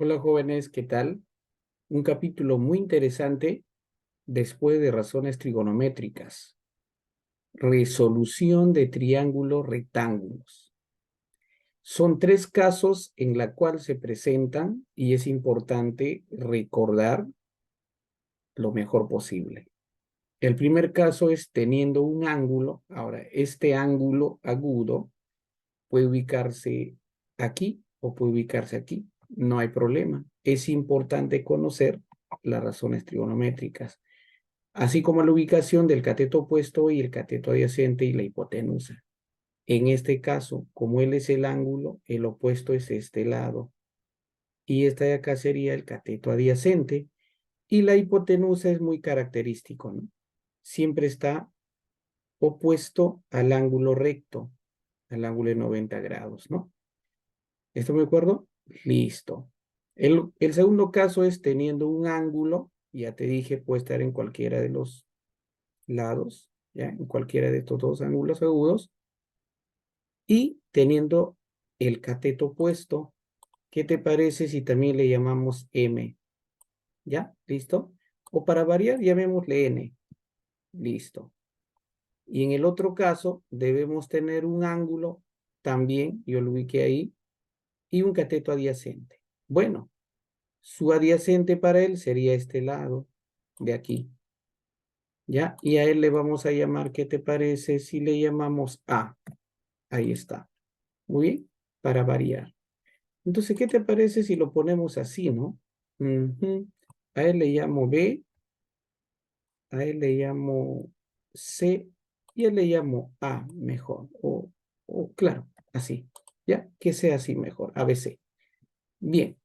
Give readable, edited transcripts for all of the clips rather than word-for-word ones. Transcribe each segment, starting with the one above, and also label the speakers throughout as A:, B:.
A: Hola jóvenes, ¿qué tal? Un capítulo muy interesante después de razones trigonométricas. Resolución de triángulos rectángulos. Son tres casos en la cual se presentan y es importante recordar lo mejor posible. El primer caso es teniendo un ángulo. Ahora, este ángulo agudo puede ubicarse aquí o puede ubicarse aquí. No hay problema. Es importante conocer las razones trigonométricas, así como la ubicación del cateto opuesto y el cateto adyacente y la hipotenusa. En este caso, como él es el ángulo, el opuesto es este lado. Y esta de acá sería el cateto adyacente. Y la hipotenusa es muy característico, ¿no? Siempre está opuesto al ángulo recto, al ángulo de 90 grados, ¿no? ¿Esto me acuerdo? Listo. El segundo caso es teniendo un ángulo, ya te dije, puede estar en cualquiera de los lados, ya, en cualquiera de estos dos ángulos agudos, y teniendo el cateto opuesto. ¿Qué te parece si también le llamamos M? ¿Ya? ¿Listo? O para variar, llamémosle N. Listo. Y en el otro caso, debemos tener un ángulo también, yo lo ubiqué ahí, y un cateto adyacente. Bueno, su adyacente para él sería este lado de aquí. ¿Ya? Y a él le vamos a llamar, ¿qué te parece si le llamamos A? Ahí está. Muy bien, para variar. Entonces, ¿qué te parece si lo ponemos así, no? A él le llamo B, a él le llamo C y a él le llamo A mejor. O claro, así. ¿Ya? Que sea así mejor, ABC. Bien.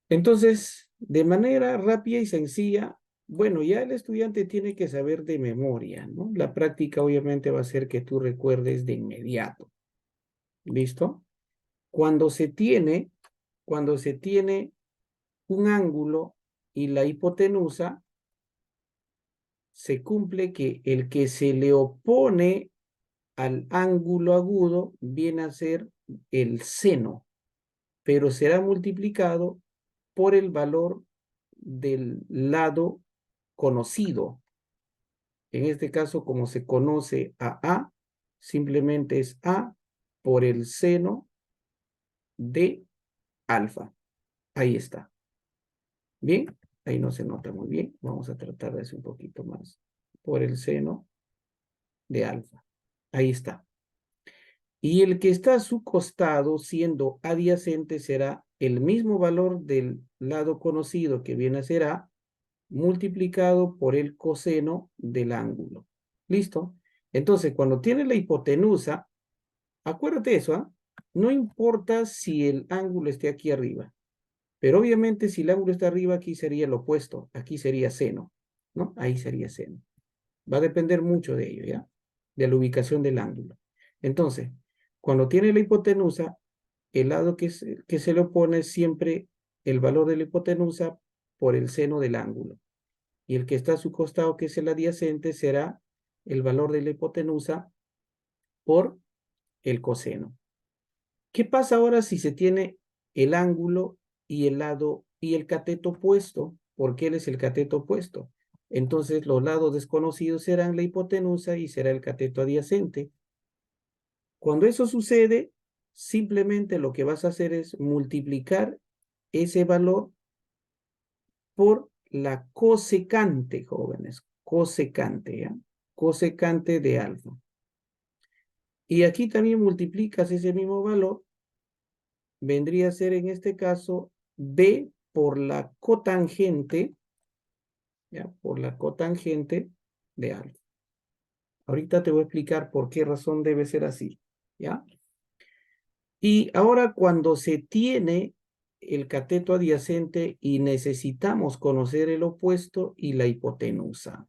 A: Entonces, de manera rápida y sencilla, bueno, ya el estudiante tiene que saber de memoria, ¿no? La práctica obviamente va a ser que tú recuerdes de inmediato. ¿Listo? Cuando se tiene, cuando se tiene un ángulo y la hipotenusa, se cumple que el que se le opone al ángulo agudo viene a ser el seno, pero será multiplicado por el valor del lado conocido. En este caso, como se conoce a, simplemente es A por el seno de alfa. Ahí está. Bien, ahí no se nota muy bien. Vamos a tratar de hacer un poquito más. Por el seno de alfa. Ahí está. Y el que está a su costado, siendo adyacente, será el mismo valor del lado conocido, que viene a ser A, multiplicado por el coseno del ángulo. ¿Listo? Entonces, cuando tiene la hipotenusa, acuérdate eso, ¿ah? No importa si el ángulo esté aquí arriba, pero obviamente si el ángulo está arriba, aquí sería el opuesto, aquí sería seno, ¿no? Ahí sería seno. Va a depender mucho de ello, ¿ya? De la ubicación del ángulo. Entonces, cuando tiene la hipotenusa, el lado que se le opone es siempre el valor de la hipotenusa por el seno del ángulo. Y el que está a su costado, que es el adyacente, será el valor de la hipotenusa por el coseno. ¿Qué pasa ahora si se tiene el ángulo y el lado y el cateto opuesto? Porque él es el cateto opuesto. Entonces los lados desconocidos serán la hipotenusa y será el cateto adyacente. Cuando eso sucede, simplemente lo que vas a hacer es multiplicar ese valor por la cosecante, jóvenes. Cosecante, ¿ya? Cosecante de alfa. Y aquí también multiplicas ese mismo valor, vendría a ser en este caso B por la cotangente, ¿ya? Por la cotangente de alfa. Ahorita te voy a explicar por qué razón debe ser así, ¿ya? Y ahora cuando se tiene el cateto adyacente y necesitamos conocer el opuesto y la hipotenusa.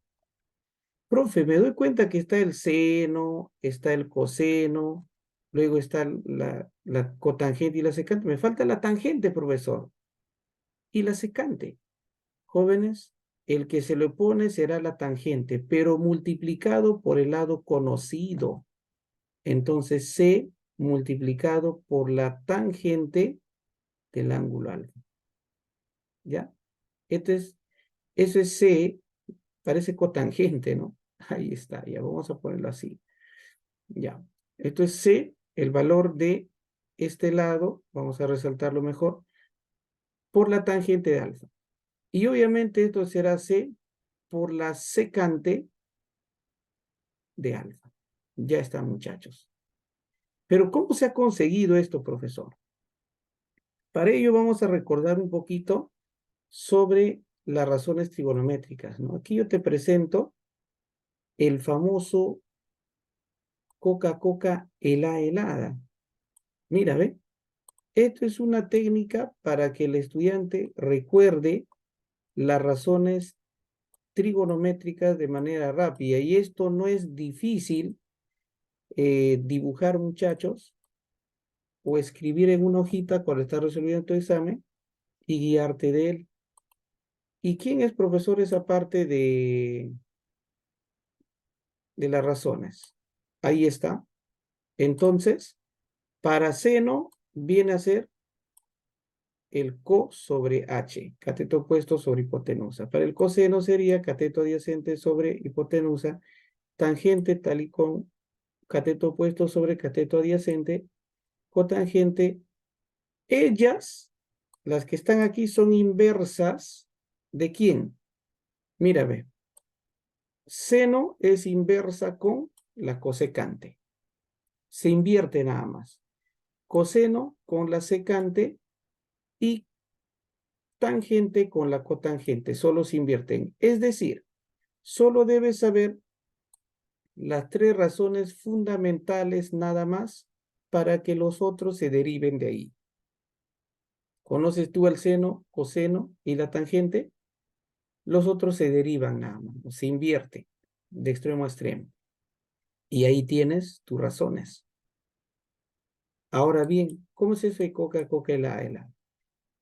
A: Profe, me doy cuenta que está el seno, está el coseno, luego está la cotangente y la secante. Me falta la tangente, profesor. Y la secante. Jóvenes, el que se le opone será la tangente, pero multiplicado por el lado conocido. Entonces, C multiplicado por la tangente del ángulo alfa. ¿Ya? Eso es C, parece cotangente, ¿no? Ahí está, ya vamos a ponerlo así. Ya. Esto es C, el valor de este lado, vamos a resaltarlo mejor, por la tangente de alfa. Y obviamente esto será C por la secante de alfa. Ya está, muchachos. Pero ¿cómo se ha conseguido esto, profesor? Para ello vamos a recordar un poquito sobre las razones trigonométricas, ¿no? Aquí yo te presento el famoso coca-coca helada. Mira, ¿ve? Esto es una técnica para que el estudiante recuerde las razones trigonométricas de manera rápida. Y esto no es difícil dibujar, muchachos, o escribir en una hojita cuando estás resolviendo tu examen y guiarte de él. ¿Y quién es profesor esa parte de las razones? Ahí está. Entonces, para seno viene a ser el co sobre h, cateto opuesto sobre hipotenusa. Para el coseno sería cateto adyacente sobre hipotenusa, tangente tal y con cateto opuesto sobre cateto adyacente, cotangente. Ellas, las que están aquí, son inversas ¿de quién? Mira, ve. Seno es inversa con la cosecante. Se invierte nada más. Coseno con la secante y tangente con la cotangente. Solo se invierten. Es decir, solo debes saber las tres razones fundamentales nada más para que los otros se deriven de ahí. ¿Conoces tú el seno, coseno y la tangente? Los otros se derivan nada más, se invierte de extremo a extremo. Y ahí tienes tus razones. Ahora bien, ¿cómo se hace coca, coca, helada?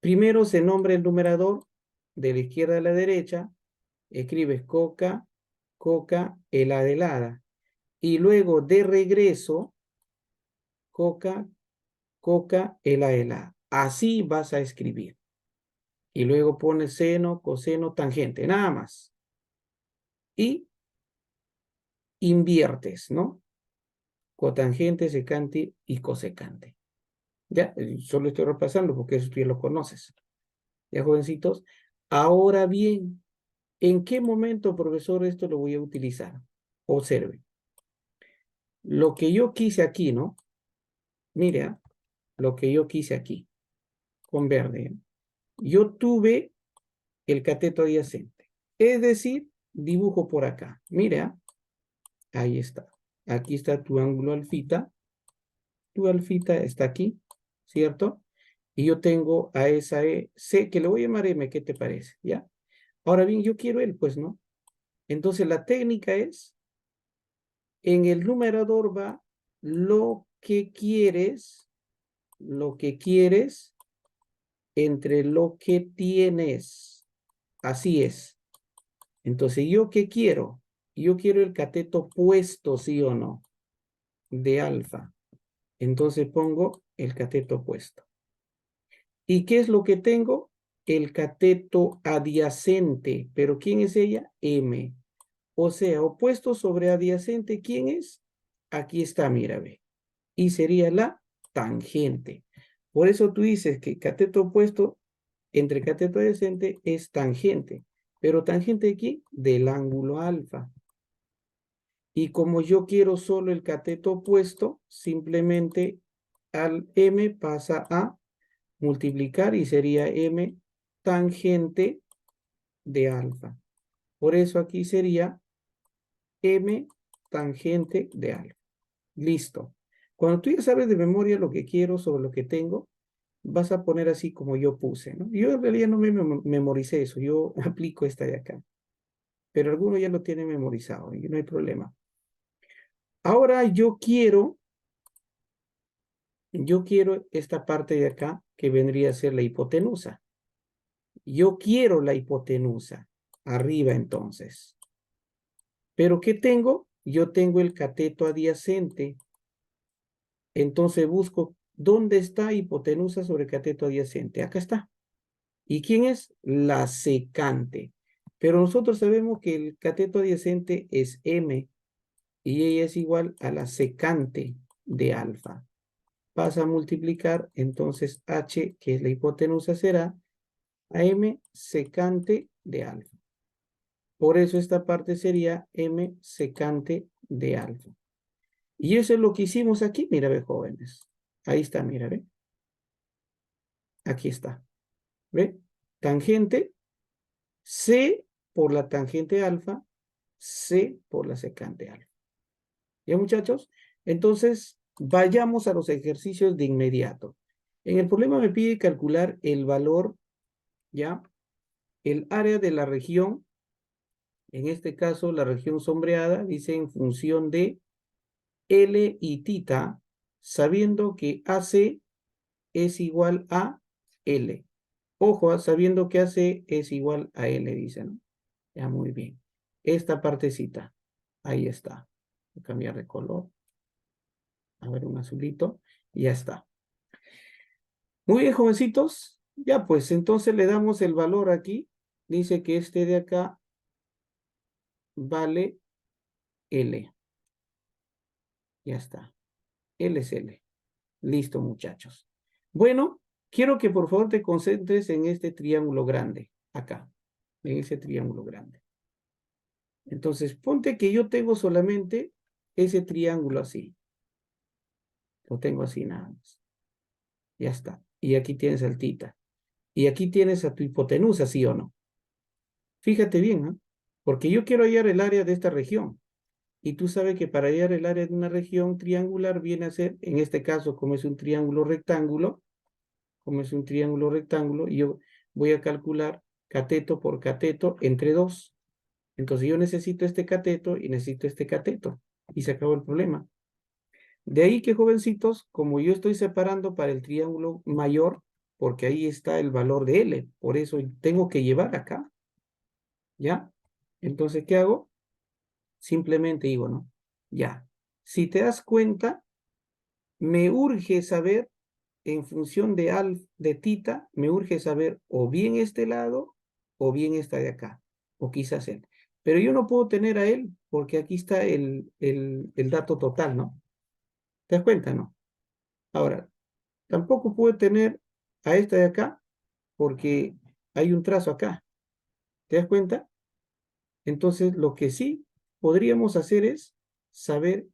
A: Primero se nombra el numerador de la izquierda a la derecha, escribes coca, coca, helada. Y luego de regreso, coca, coca, helada. Así vas a escribir. Y luego pones seno, coseno, tangente, nada más. Y inviertes, ¿no? Cotangente, secante y cosecante. Ya, solo estoy repasando porque eso tú ya lo conoces. Ya, jovencitos. Ahora bien, ¿en qué momento, profesor, esto lo voy a utilizar? Observe. Lo que yo quise aquí, ¿no? Mira, lo que yo quise aquí, con verde. Yo tuve el cateto adyacente. Es decir, dibujo por acá. Mira, ahí está. Aquí está tu ángulo alfita. Tu alfita está aquí, ¿cierto? Y yo tengo a esa C, que le voy a llamar M, ¿qué te parece? ¿Ya? Ahora bien, yo quiero él, pues, ¿no? Entonces, la técnica es, en el numerador va lo que quieres entre lo que tienes. Así es. Entonces, ¿yo qué quiero? Yo quiero el cateto opuesto, ¿sí o no? De alfa. Entonces pongo el cateto opuesto. ¿Y qué es lo que tengo? El cateto adyacente. ¿Pero quién es ella? M. O sea, opuesto sobre adyacente, ¿quién es? Aquí está, mira, ve. Y sería la tangente. Por eso tú dices que cateto opuesto entre cateto adyacente es tangente. ¿Pero tangente de quién? Del ángulo alfa. Y como yo quiero solo el cateto opuesto, simplemente al M pasa a multiplicar y sería M tangente de alfa. Por eso aquí sería M tangente de alfa. Listo. Cuando tú ya sabes de memoria lo que quiero sobre lo que tengo, vas a poner así como yo puse, ¿no? Yo en realidad no me memoricé eso, yo aplico esta de acá. Pero alguno ya lo tiene memorizado y no hay problema. Ahora yo quiero esta parte de acá que vendría a ser la hipotenusa. Yo quiero la hipotenusa. Arriba entonces. ¿Pero qué tengo? Yo tengo el cateto adyacente. Entonces busco ¿Dónde está hipotenusa sobre cateto adyacente? Acá está. ¿Y quién es? La secante. Pero nosotros sabemos que el cateto adyacente es M y ella es igual a la secante de alfa. Pasa a multiplicar, entonces H, que es la hipotenusa, será a M secante de alfa. Por eso esta parte sería M secante de alfa. Y eso es lo que hicimos aquí, mira, ve, jóvenes. Ahí está, mira, ve. Aquí está. ¿Ve? Tangente C por la tangente alfa, C por la secante alfa. ¿Ya, muchachos? Entonces, vayamos a los ejercicios de inmediato. En el problema me pide calcular el valor, ¿ya? El área de la región, en este caso la región sombreada, dice en función de L y θ, sabiendo que AC es igual a L. Ojo, sabiendo que AC es igual a L, dice, ¿no? Ya, muy bien. Esta partecita, ahí está. Voy a cambiar de color. A ver, un azulito. Y ya está. Muy bien, jovencitos. Ya, pues, entonces le damos el valor aquí. Dice que este de acá vale L. Ya está. L es L. Listo, muchachos. Bueno, quiero que por favor te concentres en este triángulo grande. Acá. En ese triángulo grande. Entonces, ponte que yo tengo solamente ese triángulo así. Lo tengo así nada más. Ya está. Y aquí tienes el θ. Y aquí tienes a tu hipotenusa, ¿sí o no? Fíjate bien, ¿no? Porque yo quiero hallar el área de esta región. Y tú sabes que para hallar el área de una región triangular viene a ser, en este caso, como es un triángulo rectángulo, yo voy a calcular cateto por cateto entre 2. Entonces yo necesito este cateto y necesito este cateto. Y se acabó el problema. De ahí que, jovencitos, como yo estoy separando para el triángulo mayor, porque ahí está el valor de L, por eso tengo que llevar acá, ¿ya? Entonces, ¿qué hago? Simplemente digo, ¿no? Ya. Si te das cuenta, me urge saber, en función de θ, me urge saber o bien este lado o bien esta de acá, o quizás él. Pero yo no puedo tener a él porque aquí está el dato total, ¿no? ¿Te das cuenta, no? Ahora, tampoco puedo tener a esta de acá porque hay un trazo acá. ¿Te das cuenta? Entonces, lo que sí podríamos hacer es saber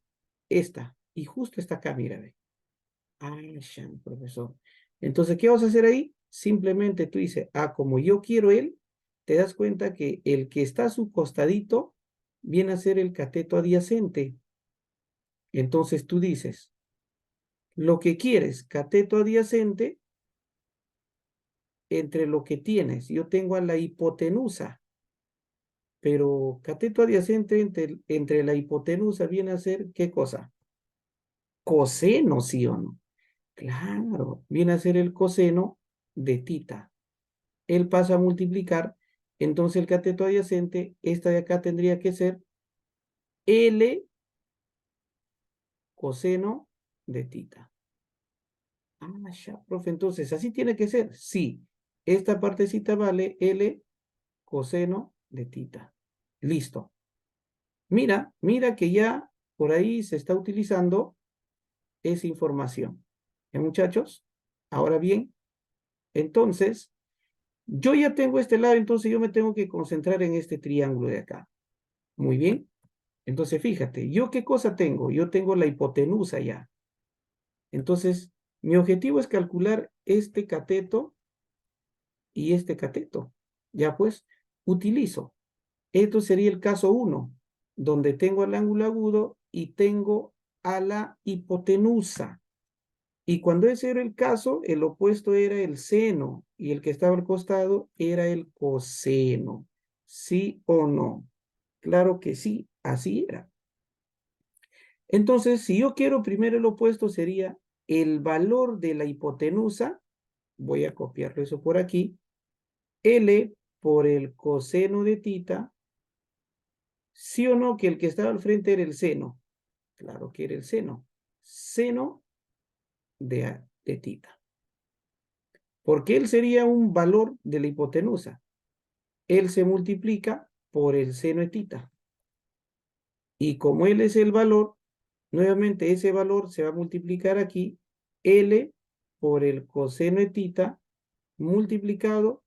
A: esta. Y justo está acá, mira, ve. Ah, ya, profesor. Entonces, ¿qué vas a hacer ahí? Simplemente tú dices, como yo quiero él, te das cuenta que el que está a su costadito viene a ser el cateto adyacente. Entonces tú dices, lo que quieres, cateto adyacente, entre lo que tienes. Yo tengo a la hipotenusa, pero cateto adyacente entre la hipotenusa viene a ser, ¿qué cosa? Coseno, ¿sí o no? Claro, viene a ser el coseno de θ. Él pasa a multiplicar, entonces el cateto adyacente, esta de acá tendría que ser L coseno de θ. Ya, profe, entonces así tiene que ser. Sí, esta partecita vale L coseno de θ. Listo. Mira que ya por ahí se está utilizando esa información. Muchachos? Ahora bien, entonces, yo ya tengo este lado, entonces yo me tengo que concentrar en este triángulo de acá. Muy bien. Entonces, fíjate, ¿yo qué cosa tengo? Yo tengo la hipotenusa ya. Entonces, mi objetivo es calcular este cateto y este cateto. Ya pues, utilizo. Esto sería el caso 1, donde tengo el ángulo agudo y tengo a la hipotenusa. Y cuando ese era el caso, el opuesto era el seno y el que estaba al costado era el coseno. ¿Sí o no? Claro que sí, así era. Entonces, si yo quiero primero el opuesto, sería el valor de la hipotenusa. Voy a copiarlo eso por aquí. L por el coseno de θ. ¿Sí o no que el que estaba al frente era el seno? Claro que era el seno. Seno de tita. Porque él sería un valor de la hipotenusa. Él se multiplica por el seno de tita. Y como él es el valor, nuevamente ese valor se va a multiplicar aquí, L por el coseno de tita multiplicado,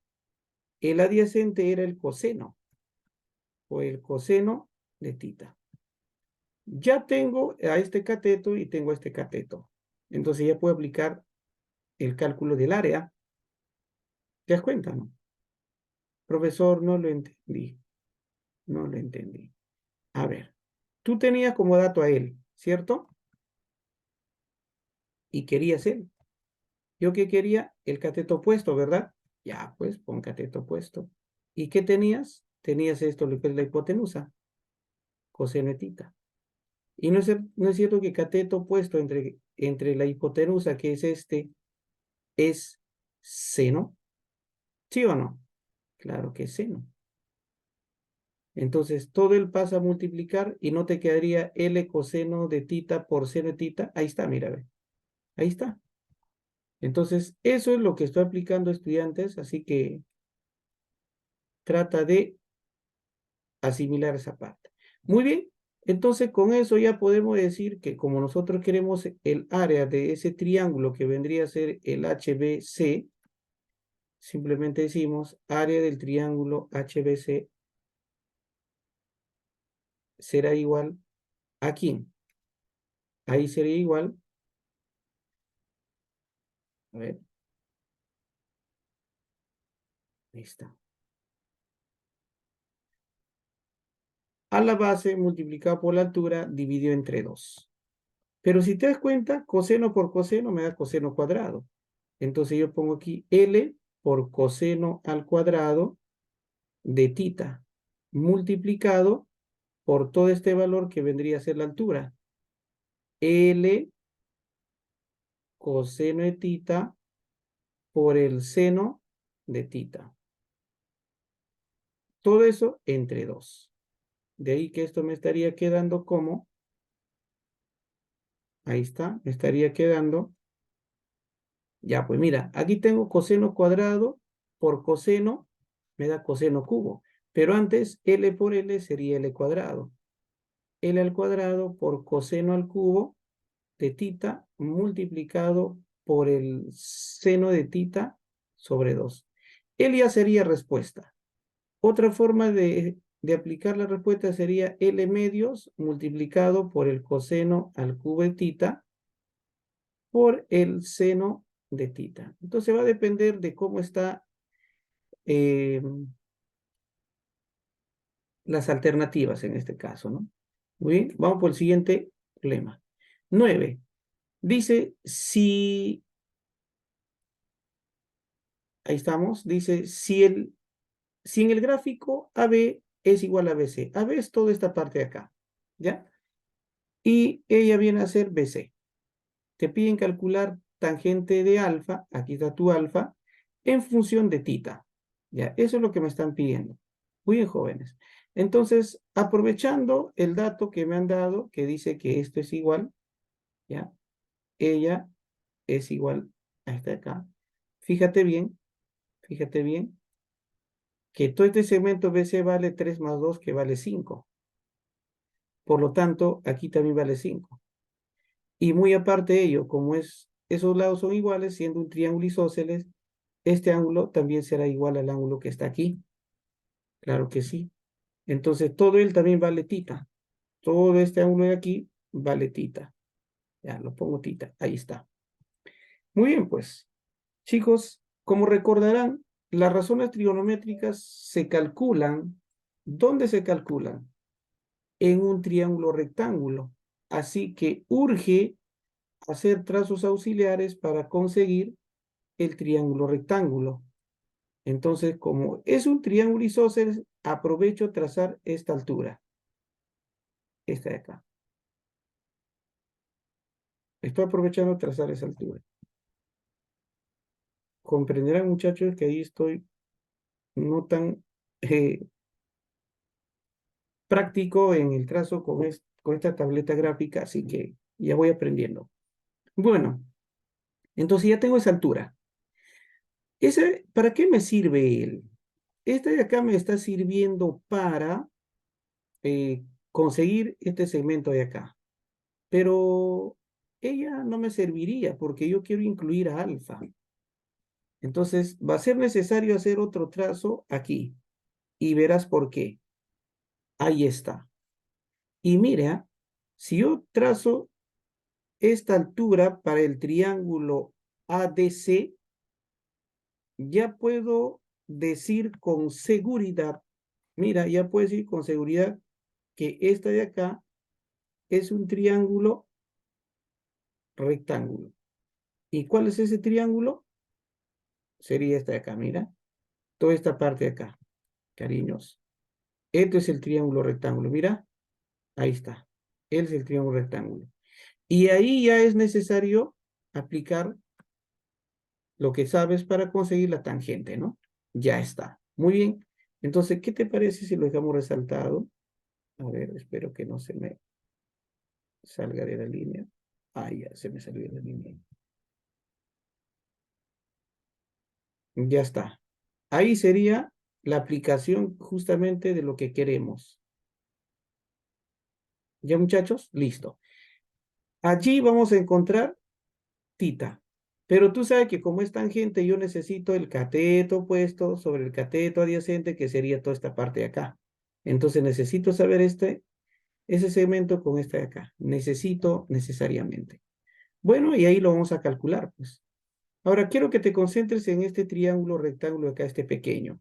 A: el adyacente era el coseno, o el coseno de tita. Ya tengo a este cateto y tengo a este cateto. Entonces ya puedo aplicar el cálculo del área. ¿Te das cuenta, no? Profesor, no lo entendí. No lo entendí. A ver, tú tenías como dato a él, ¿cierto? Y querías él. Yo que quería el cateto opuesto, ¿verdad? Ya, pues pon cateto opuesto. ¿Y qué tenías? Tenías esto, lo que es la hipotenusa, coseno de tita. Y no es cierto que cateto opuesto entre la hipotenusa, que es este, es seno. ¿Sí o no? Claro que es seno. Entonces, todo él pasa a multiplicar y no te quedaría L coseno de tita por seno de tita. Ahí está, mira, ve. Ahí está. Entonces, eso es lo que estoy aplicando, estudiantes, así que trata de asimilar esa parte. Muy bien, entonces con eso ya podemos decir que como nosotros queremos el área de ese triángulo que vendría a ser el HBC, simplemente decimos área del triángulo HBC será igual a ¿quién? Ahí sería igual, a ver, ahí está. A la base multiplicado por la altura dividido entre 2. Pero si te das cuenta, coseno por coseno me da coseno cuadrado. Entonces yo pongo aquí L por coseno al cuadrado de tita multiplicado por todo este valor que vendría a ser la altura. L coseno de tita por el seno de tita. Todo eso entre 2. De ahí que esto me estaría quedando como, ahí está, me estaría quedando, ya pues mira, aquí tengo coseno cuadrado por coseno, me da coseno cubo. Pero antes L por L sería L cuadrado. L al cuadrado por coseno al cubo de tita multiplicado por el seno de tita sobre 2. L ya sería respuesta. Otra forma de aplicar la respuesta sería L medios multiplicado por el coseno al cubo de tita por el seno de tita. Entonces va a depender de cómo está las alternativas en este caso, ¿no? Muy bien, vamos por el siguiente problema. 9. Dice, si, ahí estamos, dice, si en el gráfico AB es igual a BC, AB es toda esta parte de acá, ¿ya? Y ella viene a ser BC. Te piden calcular tangente de alfa, aquí está tu alfa, en función de tita, ¿ya? Eso es lo que me están pidiendo. Muy bien, jóvenes. Entonces, aprovechando el dato que me han dado, que dice que esto es igual, ¿ya? Ella es igual a esta de acá. Fíjate bien, que todo este segmento BC vale 3 más 2, que vale 5. Por lo tanto, aquí también vale 5. Y muy aparte de ello, como esos lados son iguales, siendo un triángulo isósceles, este ángulo también será igual al ángulo que está aquí. Claro que sí. Entonces, todo él también vale tita. Todo este ángulo de aquí vale tita. Ya, lo pongo tita. Ahí está. Muy bien, pues. Chicos, como recordarán, las razones trigonométricas se calculan. ¿Dónde se calculan? En un triángulo rectángulo. Así que urge hacer trazos auxiliares para conseguir el triángulo rectángulo. Entonces, como es un triángulo isósceles, aprovecho trazar esta altura. Esta de acá. Estoy aprovechando trazar esa altura. Comprenderán, muchachos, que ahí estoy no tan práctico en el trazo con esta tableta gráfica, así que ya voy aprendiendo. Bueno, Entonces ya tengo esa altura. ¿Para qué me sirve él? Este de acá me está sirviendo para conseguir este segmento de acá. Pero ella no me serviría porque yo quiero incluir a alfa. Entonces va a ser necesario hacer otro trazo aquí. Y verás por qué. Ahí está. Y mira, si yo trazo esta altura para el triángulo ADC, ya puedo decir con seguridad, mira, ya puedo decir con seguridad que esta de acá es un triángulo rectángulo. ¿Y cuál es ese triángulo? Sería esta de acá, mira. Toda esta parte de acá, cariños. Este es el triángulo rectángulo, mira. Ahí está. Él es el triángulo rectángulo. Y ahí ya es necesario aplicar lo que sabes para conseguir la tangente, ¿no? Ya está. Muy bien. Entonces, ¿qué te parece si lo dejamos resaltado? A ver, espero que no se me salga de la línea. Ah, ya se me salió de la línea. Ya está. Ahí sería la aplicación justamente de lo que queremos. ¿Ya, muchachos? Listo. Allí vamos a encontrar tita. Pero tú sabes que como es tangente, yo necesito el cateto puesto sobre el cateto adyacente, que sería toda esta parte de acá. Entonces necesito saber ese segmento con este de acá. Necesito necesariamente. Bueno, y ahí lo vamos a calcular, pues. Ahora quiero que te concentres en este triángulo rectángulo acá, este pequeño.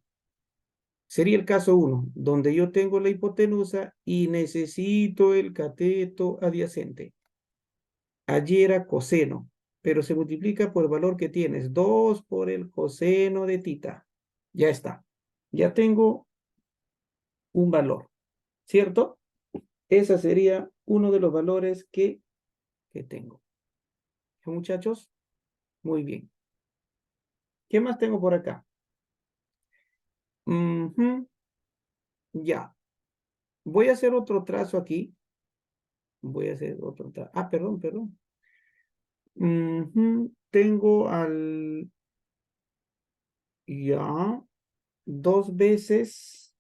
A: Sería el caso 1, donde yo tengo la hipotenusa y necesito el cateto adyacente. Allí era coseno, pero se multiplica por el valor que tienes, 2 por el coseno de tita. Ya está. Ya tengo un valor, ¿cierto? Ese sería uno de los valores que tengo. Muchachos, muy bien. ¿Qué más tengo por acá? Ya. Voy a hacer otro trazo aquí. Voy a hacer otro trazo. Ah, perdón. Tengo al... Ya. Dos veces.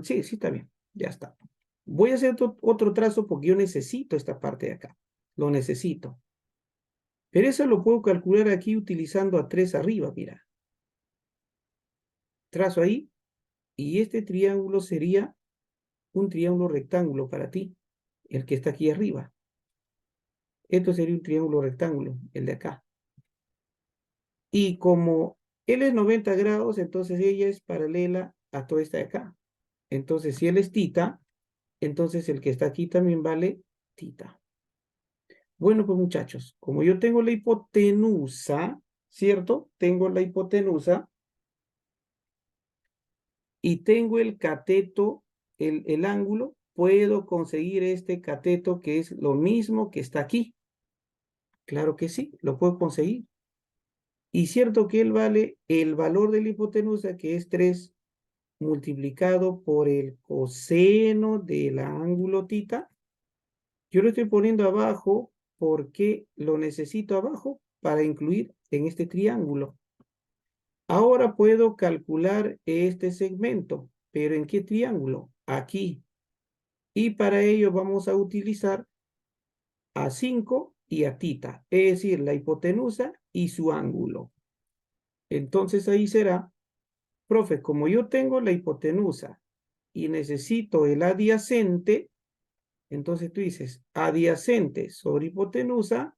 A: Sí, está bien. Ya está. Voy a hacer otro trazo porque yo necesito esta parte de acá. Lo necesito. Pero eso lo puedo calcular aquí utilizando a 3 arriba, mira. Trazo ahí. Y este triángulo sería un triángulo rectángulo para ti. El que está aquí arriba. Esto sería un triángulo rectángulo, el de acá. Y como él es 90 grados, entonces ella es paralela a toda esta de acá. Entonces, si él es tita, entonces el que está aquí también vale tita. Bueno, pues muchachos, como yo tengo la hipotenusa, ¿cierto? Tengo la hipotenusa y tengo el cateto, el ángulo, puedo conseguir este cateto que es lo mismo que está aquí. Claro que sí, lo puedo conseguir. Y cierto que él vale el valor de la hipotenusa, que es 3 multiplicado por el coseno del ángulo tita. Yo lo estoy poniendo abajo porque lo necesito abajo para incluir en este triángulo. Ahora puedo calcular este segmento, pero ¿en qué triángulo? Aquí. Y para ello vamos a utilizar a 5 y a tita, es decir, la hipotenusa y su ángulo. Entonces ahí será, profe, como yo tengo la hipotenusa y necesito el adyacente, entonces tú dices, adyacente sobre hipotenusa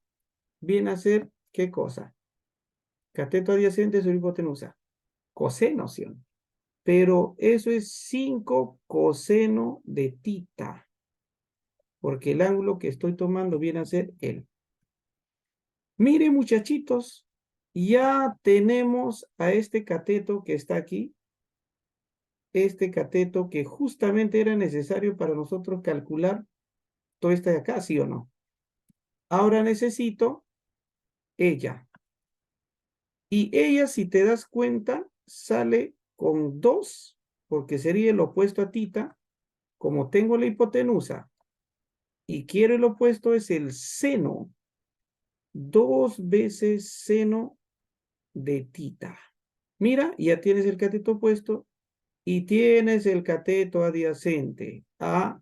A: viene a ser, ¿qué cosa? Cateto adyacente sobre hipotenusa. Coseno, ¿sí? Pero eso es 5 coseno de tita, porque el ángulo que estoy tomando viene a ser él. Mire, muchachitos, ya tenemos a este cateto que está aquí, este cateto que justamente era necesario para nosotros calcular todo esto de acá, ¿sí o no? Ahora necesito ella. Y ella, si te das cuenta, sale con 2, porque sería el opuesto a tita. Como tengo la hipotenusa y quiero el opuesto, es el seno. 2 veces seno de tita. Mira, ya tienes el cateto opuesto y tienes el cateto adyacente a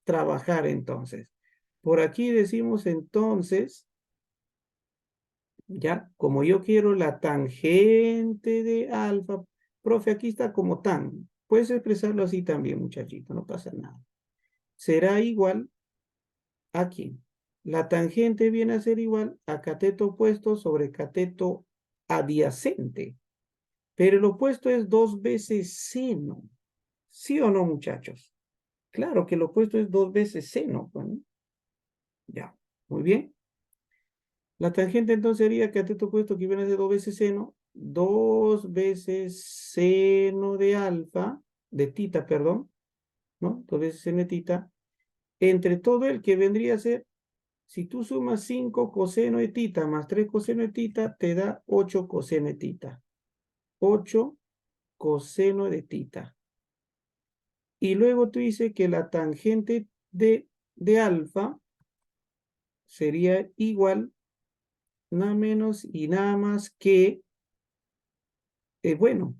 A: trabajar entonces. Por aquí decimos entonces, ya, como yo quiero la tangente de alfa, profe, aquí está como tan. Puedes expresarlo así también, muchachito, no pasa nada. Será igual a ¿quién? La tangente viene a ser igual a cateto opuesto sobre cateto adyacente. Pero el opuesto es 2 veces seno. ¿Sí o no, muchachos? Claro que el opuesto es 2 veces seno. Bueno, ya, muy bien. La tangente entonces sería cateto opuesto que viene a ser 2 veces seno. 2 veces seno de alfa, de tita, perdón, ¿no? 2 veces seno de tita. Entre todo el que vendría a ser, si tú sumas 5 coseno de tita más 3 coseno de tita, te da 8 coseno de tita. 8 coseno de tita. Y luego tú dices que la tangente de alfa sería igual, nada menos y nada más que, bueno,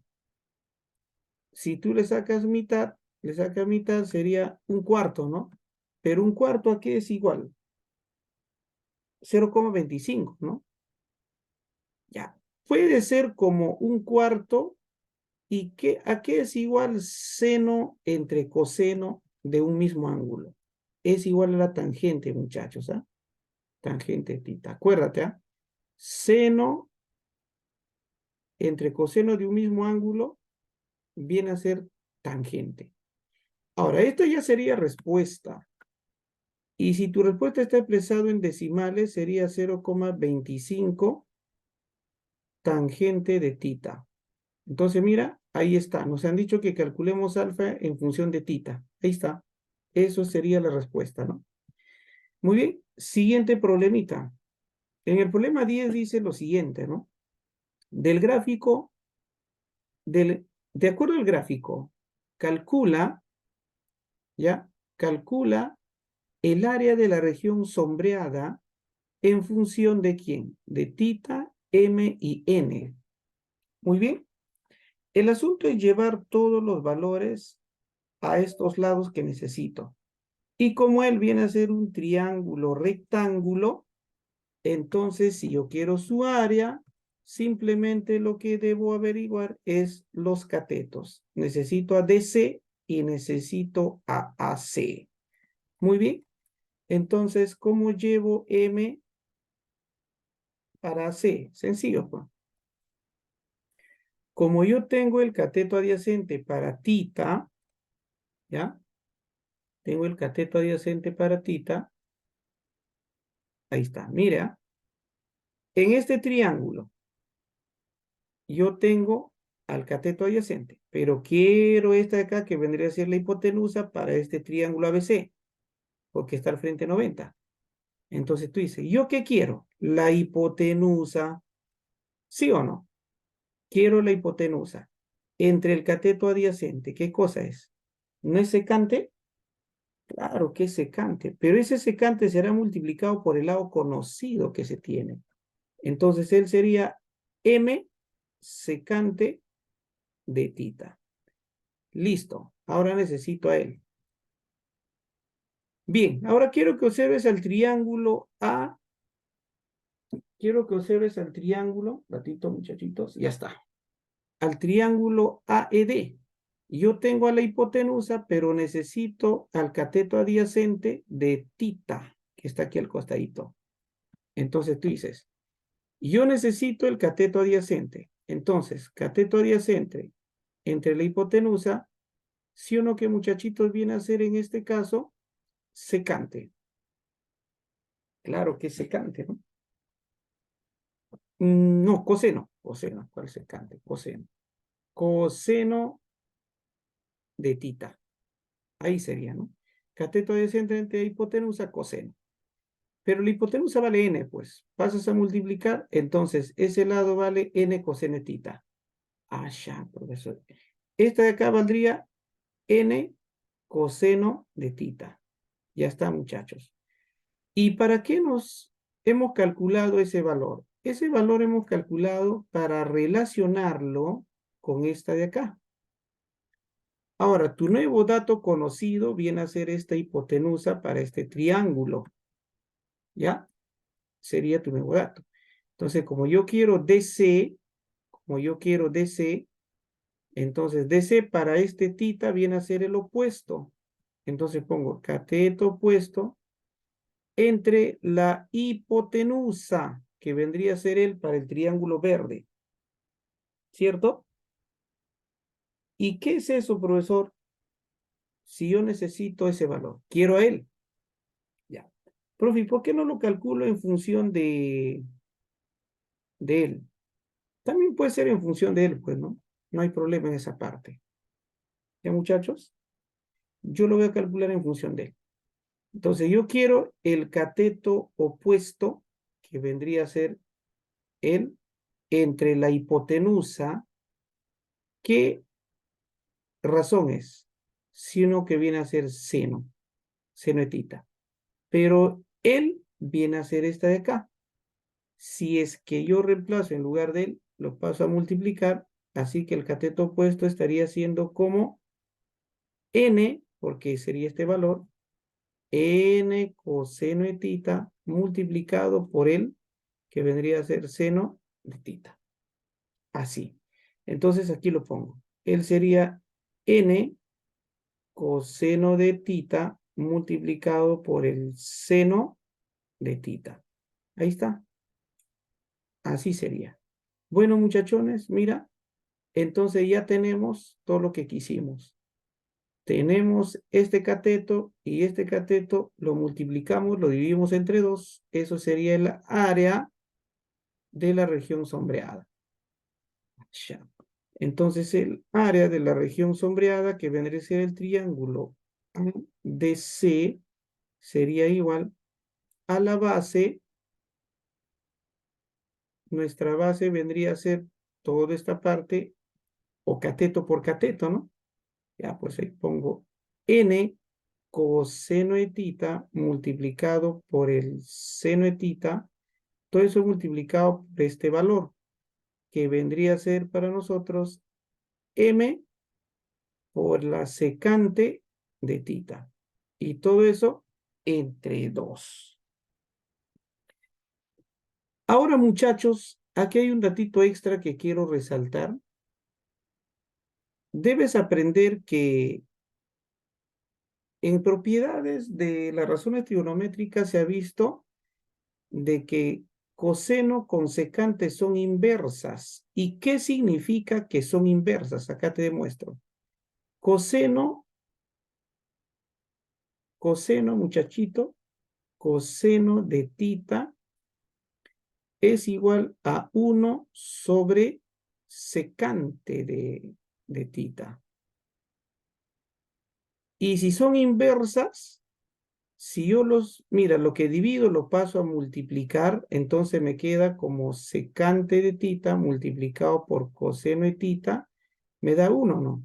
A: si tú le sacas mitad sería un cuarto, ¿no? Pero un cuarto ¿a qué es igual? 0,25, ¿no? Ya. Puede ser como un cuarto y ¿a qué es igual seno entre coseno de un mismo ángulo? Es igual a la tangente, muchachos, ¿ah? Tangente tita. Acuérdate, ¿ah? Seno entre coseno de un mismo ángulo viene a ser tangente. Ahora, esta ya sería respuesta. Y si tu respuesta está expresado en decimales, sería 0,25 tangente de tita. Entonces, mira, ahí está. Nos han dicho que calculemos alfa en función de tita. Ahí está. Eso sería la respuesta, ¿no? Muy bien. Siguiente problemita. En el problema 10 dice lo siguiente, ¿no? Del gráfico, de acuerdo al gráfico, calcula, ¿ya? Calcula el área de la región sombreada en función de quién, de tita, m y n. Muy bien. El asunto es llevar todos los valores a estos lados que necesito. Y como él viene a ser un triángulo rectángulo, entonces si yo quiero su área, simplemente lo que debo averiguar es los catetos. Necesito a DC y necesito a AC. Muy bien. Entonces, ¿cómo llevo M para C? Sencillo, pues. Como yo tengo el cateto adyacente para tita, ¿ya? Tengo el cateto adyacente para tita. Ahí está, mira. En este triángulo, yo tengo al cateto adyacente, pero quiero esta de acá que vendría a ser la hipotenusa para este triángulo ABC, porque está al frente 90. Entonces tú dices, ¿yo qué quiero? La hipotenusa, ¿sí o no? Quiero la hipotenusa entre el cateto adyacente. ¿Qué cosa es? ¿No es secante? Claro que es secante, pero ese secante será multiplicado por el lado conocido que se tiene. Entonces él sería M secante de tita. Listo, ahora necesito a él. Bien, ahora quiero que observes al triángulo A. Quiero que observes al triángulo, ratito muchachitos, ya está. Al triángulo AED. Yo tengo a la hipotenusa, pero necesito al cateto adyacente de tita, que está aquí al costadito. Entonces tú dices, yo necesito el cateto adyacente. Entonces, cateto adyacente entre la hipotenusa, ¿sí o no que muchachitos viene a ser en este caso? Secante. Claro que es secante, ¿no? No, coseno. Coseno, ¿cuál secante? Coseno. Coseno de tita. Ahí sería, ¿no? Cateto adyacente entre hipotenusa, coseno. Pero la hipotenusa vale n, pues. Pasas a multiplicar, entonces ese lado vale n coseno de tita. Ah, ya, profesor. Esta de acá valdría n coseno de tita. Ya está, muchachos. ¿Y para qué nos hemos calculado ese valor? Ese valor hemos calculado para relacionarlo con esta de acá. Ahora, tu nuevo dato conocido viene a ser esta hipotenusa para este triángulo. ¿Ya? Sería tu nuevo dato. Entonces, como yo quiero DC, entonces DC para este tita viene a ser el opuesto. Entonces pongo cateto opuesto entre la hipotenusa, que vendría a ser el para el triángulo verde. ¿Cierto? ¿Y qué es eso, profesor? Si yo necesito ese valor, quiero a él. Ya. Profe, ¿por qué no lo calculo en función de él? También puede ser en función de él, pues, ¿no? No hay problema en esa parte. ¿Ya, muchachos? Yo lo voy a calcular en función de él. Entonces, yo quiero el cateto opuesto, que vendría a ser él, entre la hipotenusa. ¿Qué razón es? Sino que viene a ser seno, senoetita. Pero él viene a ser esta de acá. Si es que yo reemplazo en lugar de él, lo paso a multiplicar, así que el cateto opuesto estaría siendo como n, porque sería este valor, n coseno de tita multiplicado por el que vendría a ser seno de tita. Así. Entonces aquí lo pongo. Él sería n coseno de tita multiplicado por el seno de tita. Ahí está. Así sería. Bueno, muchachones, mira, entonces ya tenemos todo lo que quisimos. Tenemos este cateto y este cateto lo multiplicamos, lo dividimos entre 2. Eso sería el área de la región sombreada. Ya. Entonces el área de la región sombreada, que vendría a ser el triángulo DC, sería igual a la base. Nuestra base vendría a ser toda esta parte, o cateto por cateto, ¿no? Ya, pues ahí pongo n coseno de tita multiplicado por el seno de tita, todo eso multiplicado por este valor, que vendría a ser para nosotros m por la secante de tita. Y todo eso entre 2. Ahora, muchachos, aquí hay un datito extra que quiero resaltar. Debes aprender que en propiedades de las razones trigonométricas se ha visto de que coseno con secante son inversas. ¿Y qué significa que son inversas? Acá te demuestro. Coseno, muchachito, coseno de tita es igual a 1 sobre secante de tita. Y si son inversas, si yo mira, lo que divido lo paso a multiplicar, entonces me queda como secante de tita multiplicado por coseno de tita, me da 1, ¿no?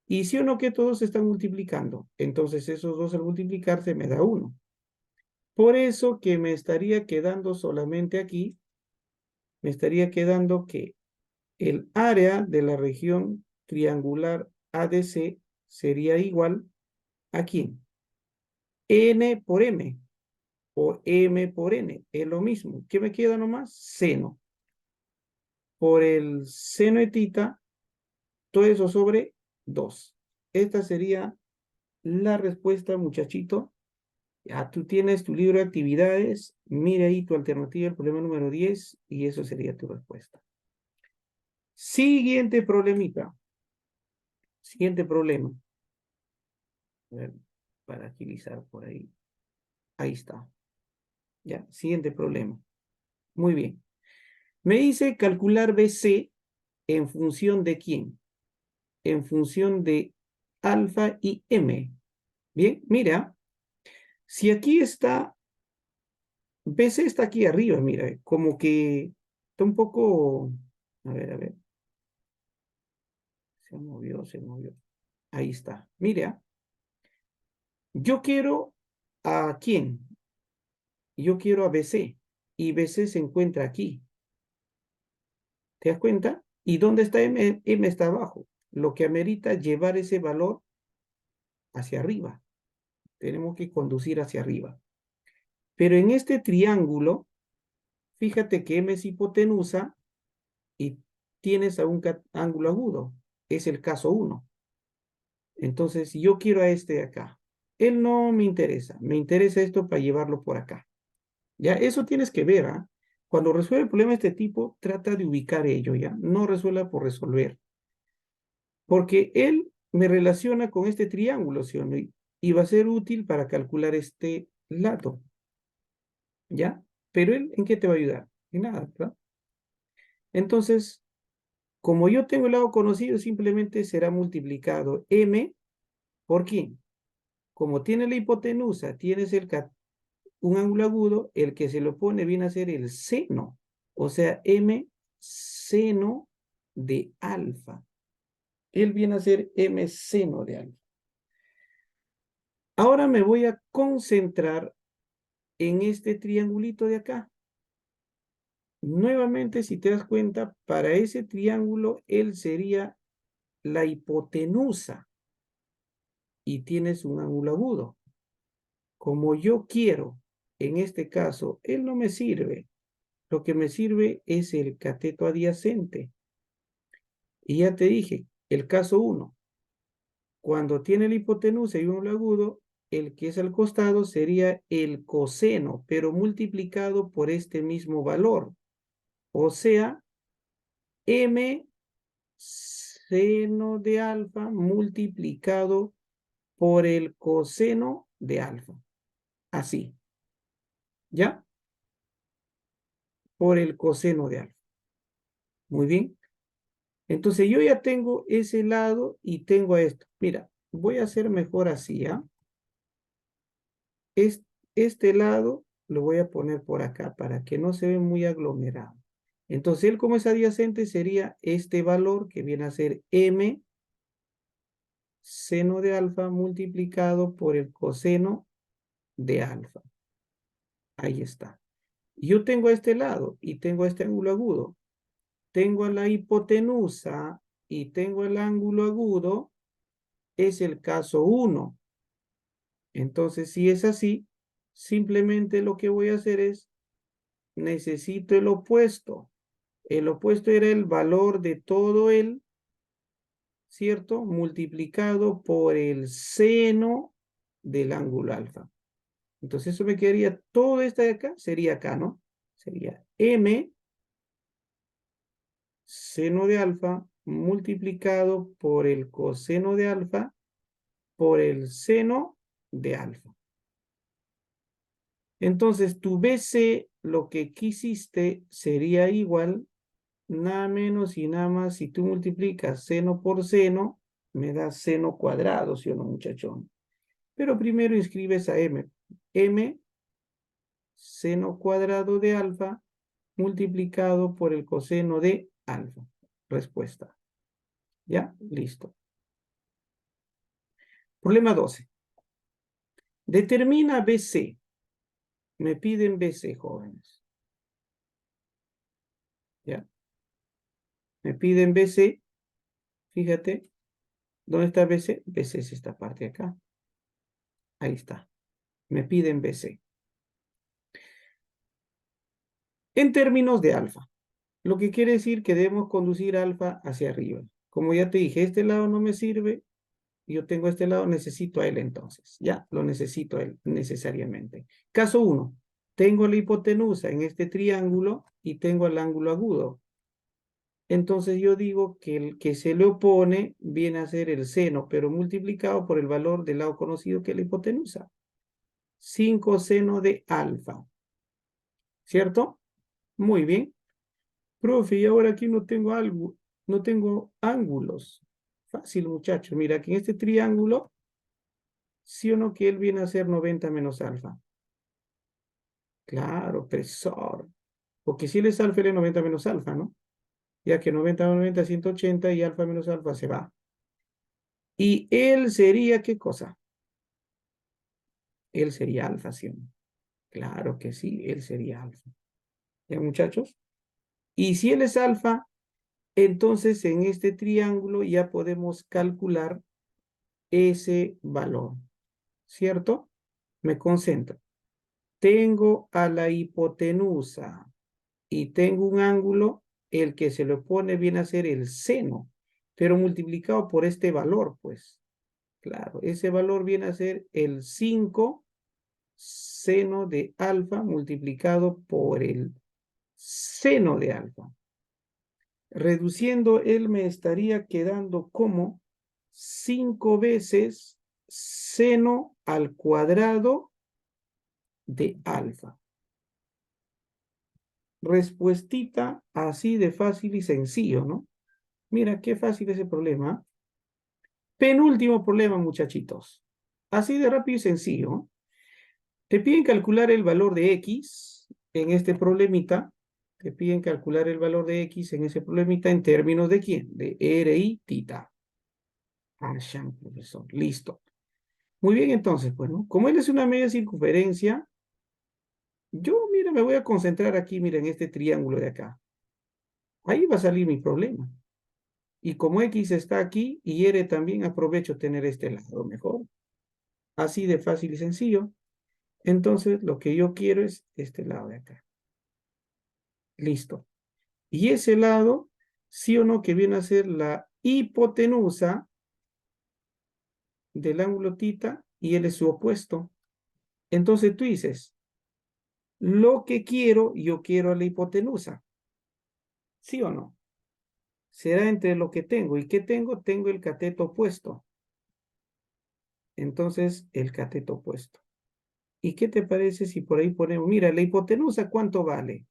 A: Y si o no que todos se están multiplicando, entonces esos dos al multiplicarse me da 1. Por eso que me estaría quedando solamente aquí, me estaría quedando que el área de la región triangular ADC sería igual a ¿quién? N por M. O M por N, es lo mismo. ¿Qué me queda nomás? Seno. Por el seno de tita, todo eso sobre 2. Esta sería la respuesta, muchachito. Ya tú tienes tu libro de actividades, mira ahí tu alternativa, el problema número 10, y eso sería tu respuesta. Siguiente problemita. Siguiente problema. A ver, para agilizar por ahí. Ahí está. Ya, siguiente problema. Muy bien. Me dice calcular BC en función de quién. En función de alfa y m. Bien, mira, si aquí está, BC está aquí arriba, mira, como que está un poco, a ver, se movió. Ahí está, mira, yo quiero a quién, yo quiero a BC y BC se encuentra aquí. ¿Te das cuenta? ¿Y dónde está M? M está abajo, lo que amerita llevar ese valor hacia arriba. Tenemos que conducir hacia arriba. Pero en este triángulo, fíjate que M es hipotenusa y tienes a un ángulo agudo. Es el caso 1. Entonces, yo quiero a este de acá. Él no me interesa. Me interesa esto para llevarlo por acá. Ya, eso tienes que ver, ¿ah? Cuando resuelve el problema de este tipo, trata de ubicar ello, ¿ya? No resuelva por resolver. Porque él me relaciona con este triángulo, ¿sí o no? Y va a ser útil para calcular este lado, ¿ya? Pero él, ¿en qué te va a ayudar? En nada, ¿verdad? Entonces, como yo tengo el lado conocido, simplemente será multiplicado m por quién. Como tiene la hipotenusa, tienes un ángulo agudo, el que se lo pone viene a ser el seno, o sea, m seno de alfa. Él viene a ser m seno de alfa. Ahora me voy a concentrar en este triangulito de acá. Nuevamente, si te das cuenta, para ese triángulo, él sería la hipotenusa y tienes un ángulo agudo. Como yo quiero, en este caso, él no me sirve. Lo que me sirve es el cateto adyacente. Y ya te dije, el caso 1, cuando tiene la hipotenusa y un ángulo agudo, el que es al costado sería el coseno, pero multiplicado por este mismo valor. O sea, m seno de alfa multiplicado por el coseno de alfa. Así, ¿ya? Por el coseno de alfa. Muy bien. Entonces yo ya tengo ese lado y tengo esto. Mira, voy a hacer mejor así, ¿ya? Este lado lo voy a poner por acá para que no se vea muy aglomerado. Entonces él como es adyacente sería este valor que viene a ser m seno de alfa multiplicado por el coseno de alfa. Ahí está. Yo tengo este lado y tengo este ángulo agudo. Tengo la hipotenusa y tengo el ángulo agudo. Es el caso 1. Entonces, si es así, simplemente lo que voy a hacer es, necesito el opuesto. El opuesto era el valor de todo el, ¿cierto? Multiplicado por el seno del ángulo alfa. Entonces eso me quedaría, todo esto de acá sería acá, ¿no? Sería m seno de alfa multiplicado por el coseno de alfa por el seno de alfa. Entonces tu BC, lo que quisiste sería igual, nada menos y nada más, si tú multiplicas seno por seno, me da seno cuadrado, ¿sí o no, muchachón? Pero primero inscribes a m. M seno cuadrado de alfa multiplicado por el coseno de alfa. Respuesta. ¿Ya? Listo. Problema 12. Determina BC. Me piden BC, jóvenes. ¿Ya? Me piden BC. Fíjate. ¿Dónde está BC? BC es esta parte de acá. Ahí está. Me piden BC. En términos de alfa. Lo que quiere decir que debemos conducir alfa hacia arriba. Como ya te dije, este lado no me sirve. Yo tengo este lado, necesito a él entonces. Ya, lo necesito a él necesariamente. Caso 1. Tengo la hipotenusa en este triángulo y tengo el ángulo agudo. Entonces yo digo que el que se le opone viene a ser el seno, pero multiplicado por el valor del lado conocido que es la hipotenusa. 5 seno de alfa. ¿Cierto? Muy bien. Profe, y ahora aquí no tengo algo, no tengo ángulos. Fácil, muchachos. Mira, que en este triángulo, sí o no que él viene a ser 90 menos alfa. Claro, profesor. Porque si él es alfa, él es 90 menos alfa, ¿no? Ya que 90 menos 90 es 180 y alfa menos alfa se va. Y él sería, ¿qué cosa? Él sería alfa, ¿sí o no? Claro que sí, él sería alfa. ¿Ya, muchachos? Y si él es alfa, entonces en este triángulo ya podemos calcular ese valor, ¿cierto? Me concentro. Tengo a la hipotenusa y tengo un ángulo, el que se le pone viene a ser el seno, pero multiplicado por este valor, pues. Claro, ese valor viene a ser el 5 seno de alfa multiplicado por el seno de alfa. Reduciendo, él me estaría quedando como 5 veces seno al cuadrado de alfa. Respuestita así de fácil y sencillo, ¿no? Mira qué fácil ese problema. Penúltimo problema, muchachitos. Así de rápido y sencillo. Te piden calcular el valor de X en este problemita. Te piden calcular el valor de X en ese problemita en términos de quién? De R y tita. Ah, profesor. Listo. Muy bien, entonces, pues, ¿no? Como él es una media circunferencia, yo, mira, me voy a concentrar aquí, mira, en este triángulo de acá. Ahí va a salir mi problema. Y como X está aquí y R también, aprovecho tener este lado mejor. Así de fácil y sencillo. Entonces, lo que yo quiero es este lado de acá. Listo. Y ese lado, sí o no, que viene a ser la hipotenusa del ángulo tita y él es su opuesto. Entonces tú dices, lo que quiero, yo quiero a la hipotenusa. ¿Sí o no? Será entre lo que tengo. ¿Y qué tengo? Tengo el cateto opuesto. Entonces, el cateto opuesto. ¿Y qué te parece si por ahí ponemos, mira, la hipotenusa, ¿cuánto vale?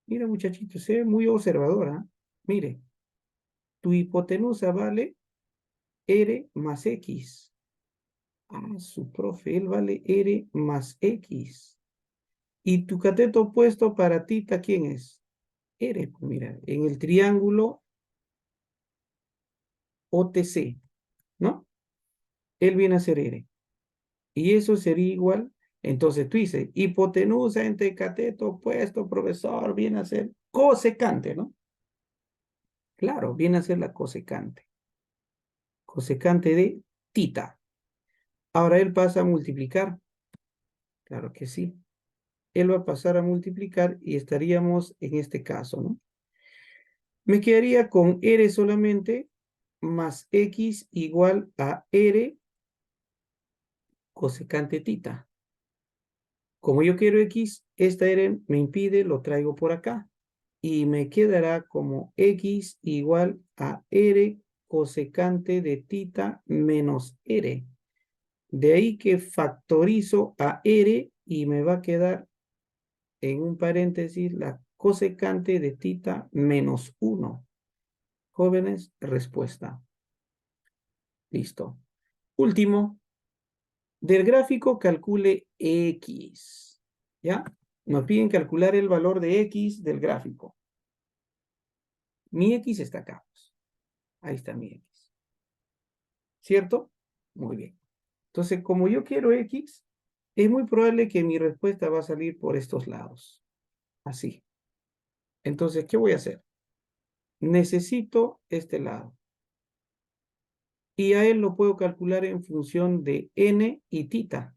A: Mira, muchachito, sé muy observadora. Mire, tu hipotenusa vale R más X. Ah, su profe, él vale R más X. ¿Y tu cateto opuesto para tita quién es? R, pues mira, en el triángulo OTC, ¿no? Él viene a ser R. Y eso sería igual. Entonces tú dices, hipotenusa entre cateto opuesto, profesor, viene a ser cosecante, ¿no? Claro, viene a ser la cosecante. Cosecante de tita. Ahora él pasa a multiplicar. Claro que sí. Él va a pasar a multiplicar y estaríamos en este caso, ¿no? Me quedaría con R solamente más X igual a R cosecante tita. Como yo quiero X, esta R me impide, lo traigo por acá. Y me quedará como X igual a R cosecante de tita menos R. De ahí que factorizo a R y me va a quedar en un paréntesis la cosecante de tita menos 1. Jóvenes, respuesta. Listo. Último, del gráfico calcule X. ¿Ya? Nos piden calcular el valor de X del gráfico. Mi X está acá, pues. Ahí está mi X. ¿Cierto? Muy bien. Entonces, como yo quiero X, es muy probable que mi respuesta va a salir por estos lados. Así. Entonces, ¿qué voy a hacer? Necesito este lado. Y a él lo puedo calcular en función de n y tita.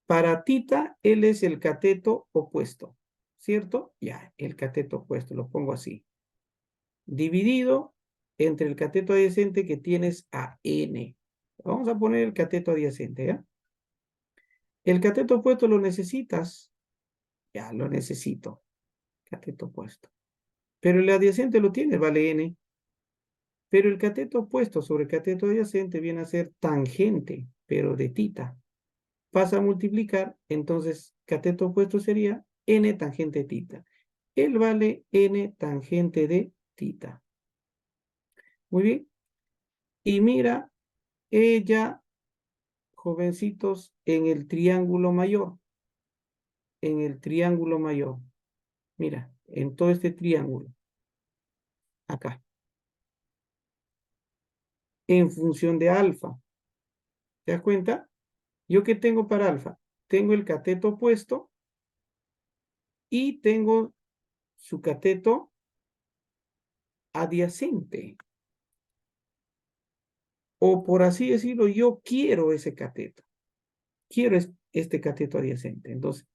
A: Para tita, él es el cateto opuesto, ¿cierto? Ya, el cateto opuesto, lo pongo así. Dividido entre el cateto adyacente que tienes a n. Vamos a poner el cateto adyacente, ¿ya? El cateto opuesto lo necesitas. Ya, lo necesito. Cateto opuesto. Pero el adyacente lo tienes, vale n. Pero el cateto opuesto sobre el cateto adyacente viene a ser tangente, pero de tita. Pasa a multiplicar, entonces cateto opuesto sería n tangente tita. Él vale n tangente de tita. Muy bien. Y mira, ella, jovencitos, en el triángulo mayor. En el triángulo mayor. Mira, en todo este triángulo. Acá. En función de alfa. ¿Te das cuenta? ¿Yo qué tengo para alfa? Tengo el cateto opuesto y tengo su cateto adyacente. O por así decirlo, yo quiero ese cateto. Quiero este cateto adyacente. Entonces,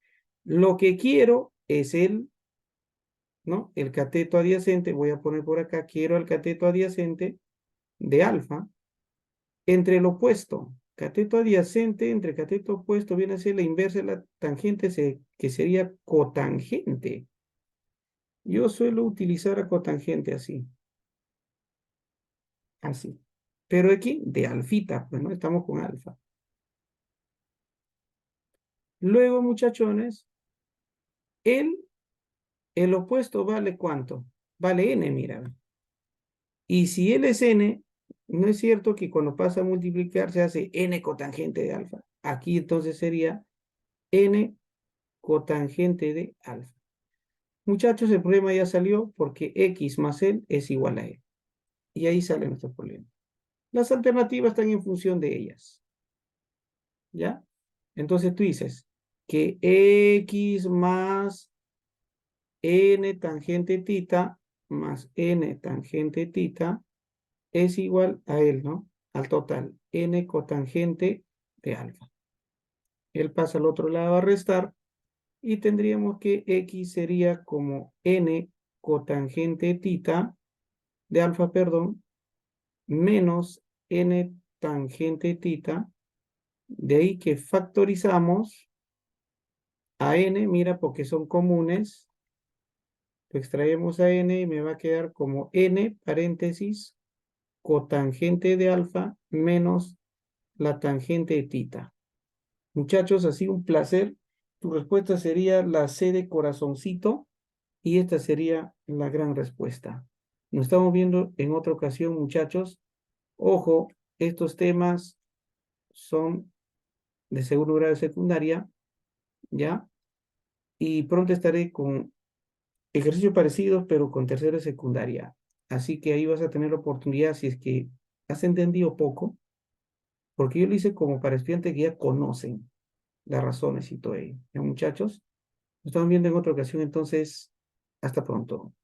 A: lo que quiero es ¿no? El cateto adyacente, voy a poner por acá, quiero el cateto adyacente de alfa entre el opuesto. Cateto adyacente entre cateto opuesto viene a ser la inversa de la tangente, que sería cotangente. Yo suelo utilizar a cotangente así, así. Pero aquí de alfita, pues no estamos con alfa. Luego, muchachones, el, el opuesto vale ¿cuánto? Vale n, mira. Y si él es n, no es cierto que cuando pasa a multiplicar se hace n cotangente de alfa. Aquí entonces sería n cotangente de alfa. Muchachos, el problema ya salió porque x más él es igual a él. Y ahí sale nuestro problema. Las alternativas están en función de ellas. ¿Ya? Entonces tú dices que x más n tangente tita más n tangente tita es igual a él, ¿no? Al total, n cotangente de alfa. Él pasa al otro lado a restar y tendríamos que x sería como n cotangente tita de alfa, perdón, menos n tangente tita. De ahí que factorizamos a n, mira, porque son comunes, lo extraemos a n y me va a quedar como n, paréntesis, cotangente de alfa menos la tangente de tita. Muchachos, ha sido un placer. Tu respuesta sería la C de corazoncito y esta sería la gran respuesta. Nos estamos viendo en otra ocasión, muchachos. Ojo, estos temas son de segundo grado de secundaria, ¿ya? Y pronto estaré con ejercicios parecidos, pero con tercero de secundaria. Así que ahí vas a tener la oportunidad, si es que has entendido poco, porque yo lo hice como para estudiantes que ya conocen las razones y todo ello. ¿Ya, muchachos? Nos estamos viendo en otra ocasión, entonces, hasta pronto.